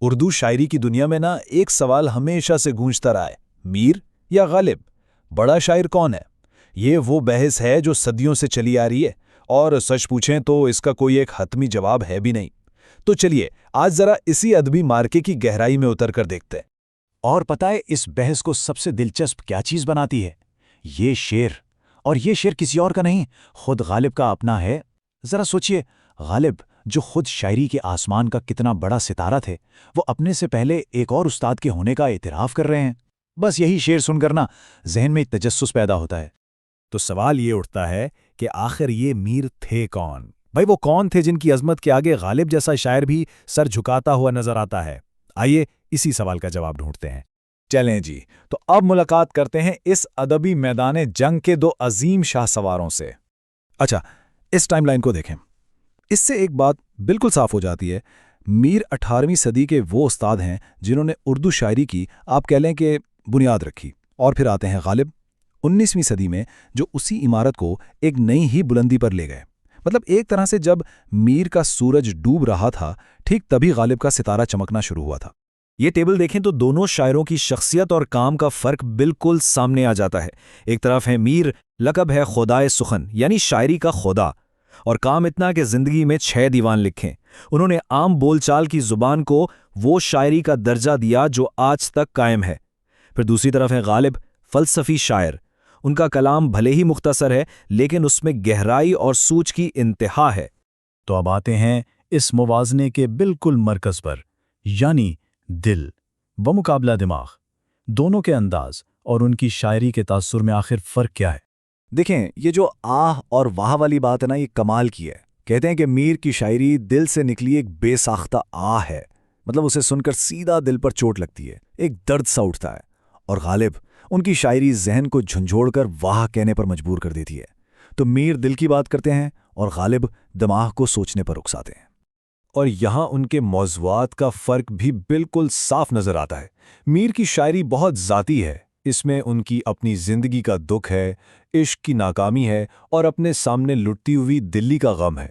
اردو شاعری کی دنیا میں ایک سوال ہمیشہ سے گونجتا رہا ہے، میر یا غالب؟ بڑا شاعر کون ہے؟ یہ وہ بحث ہے جو صدیوں سے چلی آ رہی ہے، اور سچ پوچھیں تو اس کا کوئی ایک حتمی جواب ہے بھی نہیں۔ تو چلیے آج ذرا اسی ادبی مارکے کی گہرائی میں اتر کر دیکھتے ہیں۔ اور پتہ ہے اس بحث کو سب سے دلچسپ کیا چیز بناتی ہے؟ یہ شعر، اور یہ شعر کسی اور کا نہیں، خود غالب کا اپنا ہے۔ ذرا سوچئے، غالب جو خود شاعری کے آسمان کا کتنا بڑا ستارہ تھے، وہ اپنے سے پہلے ایک اور استاد کے ہونے کا اعتراف کر رہے ہیں۔ بس یہی شعر سن کر ذہن میں تجسس پیدا ہوتا ہے۔ تو سوال یہ اٹھتا ہے کہ آخر یہ میر تھے کون؟ بھائی وہ کون تھے جن کی عظمت کے آگے غالب جیسا شاعر بھی سر جھکاتا ہوا نظر آتا ہے؟ آئیے اسی سوال کا جواب ڈھونڈتے ہیں۔ چلیں جی، تو اب ملاقات کرتے ہیں اس ادبی میدان جنگ کے دو عظیم شاہ سواروں سے۔ اچھا، اس ٹائم لائن کو دیکھیں، اس سے ایک بات بالکل صاف ہو جاتی ہے۔ میر 18ویں صدی کے وہ استاد ہیں جنہوں نے اردو شاعری کی آپ کہہ لیں کہ بنیاد رکھی، اور پھر آتے ہیں غالب 19ویں صدی میں، جو اسی عمارت کو ایک نئی ہی بلندی پر لے گئے۔ مطلب ایک طرح سے جب میر کا سورج ڈوب رہا تھا، ٹھیک تبھی غالب کا ستارہ چمکنا شروع ہوا تھا۔ یہ ٹیبل دیکھیں تو دونوں شاعروں کی شخصیت اور کام کا فرق بالکل سامنے آ جاتا ہے۔ ایک طرف ہے میر، لقب ہے خدائے سخن، یعنی شاعری کا خدا، اور کام اتنا کہ زندگی میں 6 دیوان لکھیں۔ انہوں نے عام بول چال کی زبان کو وہ شاعری کا درجہ دیا جو آج تک قائم ہے۔ پھر دوسری طرف ہے غالب، فلسفی شاعر۔ ان کا کلام بھلے ہی مختصر ہے، لیکن اس میں گہرائی اور سوچ کی انتہا ہے۔ تو اب آتے ہیں اس موازنے کے بالکل مرکز پر، یعنی دل بمقابلہ دماغ۔ دونوں کے انداز اور ان کی شاعری کے تاثر میں آخر فرق کیا ہے؟ دیکھیں، یہ جو آہ اور واہ والی بات ہے یہ کمال کی ہے۔ کہتے ہیں کہ میر کی شاعری دل سے نکلی ایک بے ساختہ آہ ہے، مطلب اسے سن کر سیدھا دل پر چوٹ لگتی ہے، ایک درد سا اٹھتا ہے۔ اور غالب، ان کی شاعری ذہن کو جھنجھوڑ کر واہ کہنے پر مجبور کر دیتی ہے۔ تو میر دل کی بات کرتے ہیں اور غالب دماغ کو سوچنے پر اکساتے ہیں۔ اور یہاں ان کے موضوعات کا فرق بھی بالکل صاف نظر آتا ہے۔ میر کی شاعری بہت ذاتی ہے، اس میں ان کی اپنی زندگی کا دکھ ہے، عشق کی ناکامی ہے، اور اپنے سامنے لٹتی ہوئی دلی کا غم ہے۔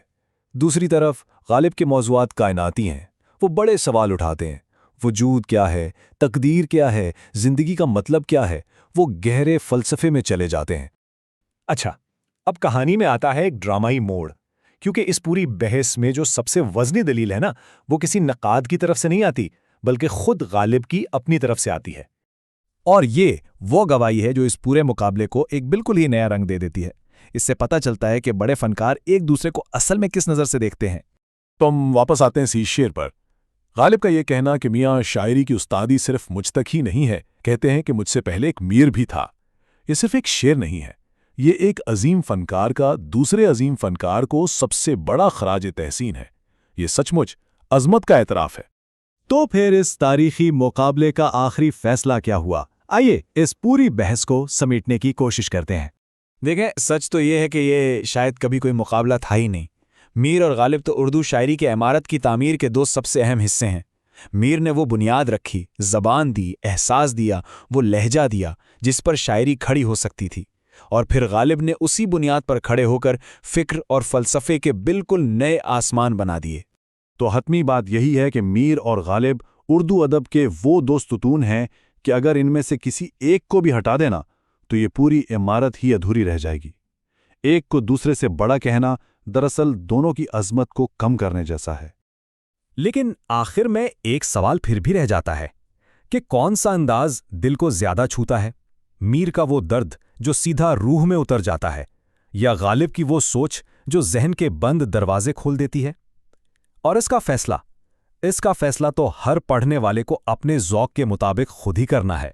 دوسری طرف غالب کے موضوعات کائناتی ہیں، وہ بڑے سوال اٹھاتے ہیں۔ وجود کیا ہے، تقدیر کیا ہے، زندگی کا مطلب کیا ہے، وہ گہرے فلسفے میں چلے جاتے ہیں۔ اچھا، اب کہانی میں آتا ہے ایک ڈرامائی موڑ، کیونکہ اس پوری بحث میں جو سب سے وزنی دلیل ہے وہ کسی نقاد کی طرف سے نہیں آتی، بلکہ خود غالب کی اپنی طرف سے آتی ہے۔ اور یہ وہ گواہی ہے جو اس پورے مقابلے کو ایک بالکل ہی نیا رنگ دے دیتی ہے۔ اس سے پتہ چلتا ہے کہ بڑے فنکار ایک دوسرے کو اصل میں کس نظر سے دیکھتے ہیں۔ تو ہم واپس آتے ہیں اسی شعر پر۔ غالب کا یہ کہنا کہ میاں شاعری کی استادی صرف مجھ تک ہی نہیں ہے، کہتے ہیں کہ مجھ سے پہلے ایک میر بھی تھا، یہ صرف ایک شعر نہیں ہے، یہ ایک عظیم فنکار کا دوسرے عظیم فنکار کو سب سے بڑا خراج تحسین ہے۔ یہ سچ مچ عظمت کا اعتراف ہے۔ تو پھر اس تاریخی مقابلے کا آخری فیصلہ کیا ہوا؟ آئیے اس پوری بحث کو سمیٹنے کی کوشش کرتے ہیں۔ دیکھیں، سچ تو یہ ہے کہ یہ شاید کبھی کوئی مقابلہ تھا ہی نہیں۔ میر اور غالب تو اردو شاعری کے عمارت کی تعمیر کے دو سب سے اہم حصے ہیں۔ میر نے وہ بنیاد رکھی، زبان دی، احساس دیا، وہ لہجہ دیا جس پر شاعری کھڑی ہو سکتی تھی، اور پھر غالب نے اسی بنیاد پر کھڑے ہو کر فکر اور فلسفے کے بالکل نئے آسمان بنا دیے۔ تو حتمی بات یہی ہے کہ میر اور غالب اردو ادب کے وہ دو ستون ہیں کہ اگر ان میں سے کسی ایک کو بھی ہٹا دینا تو یہ پوری عمارت ہی ادھوری رہ جائے گی۔ ایک کو دوسرے سے بڑا کہنا دراصل دونوں کی عظمت کو کم کرنے جیسا ہے۔ لیکن آخر میں ایک سوال پھر بھی رہ جاتا ہے کہ کون سا انداز دل کو زیادہ چھوتا ہے؟ میر کا وہ درد جو سیدھا روح میں اتر جاتا ہے، یا غالب کی وہ سوچ جو ذہن کے بند دروازے کھول دیتی ہے؟ اور اس کا فیصلہ تو ہر پڑھنے والے کو اپنے ذوق کے مطابق خود ہی کرنا ہے۔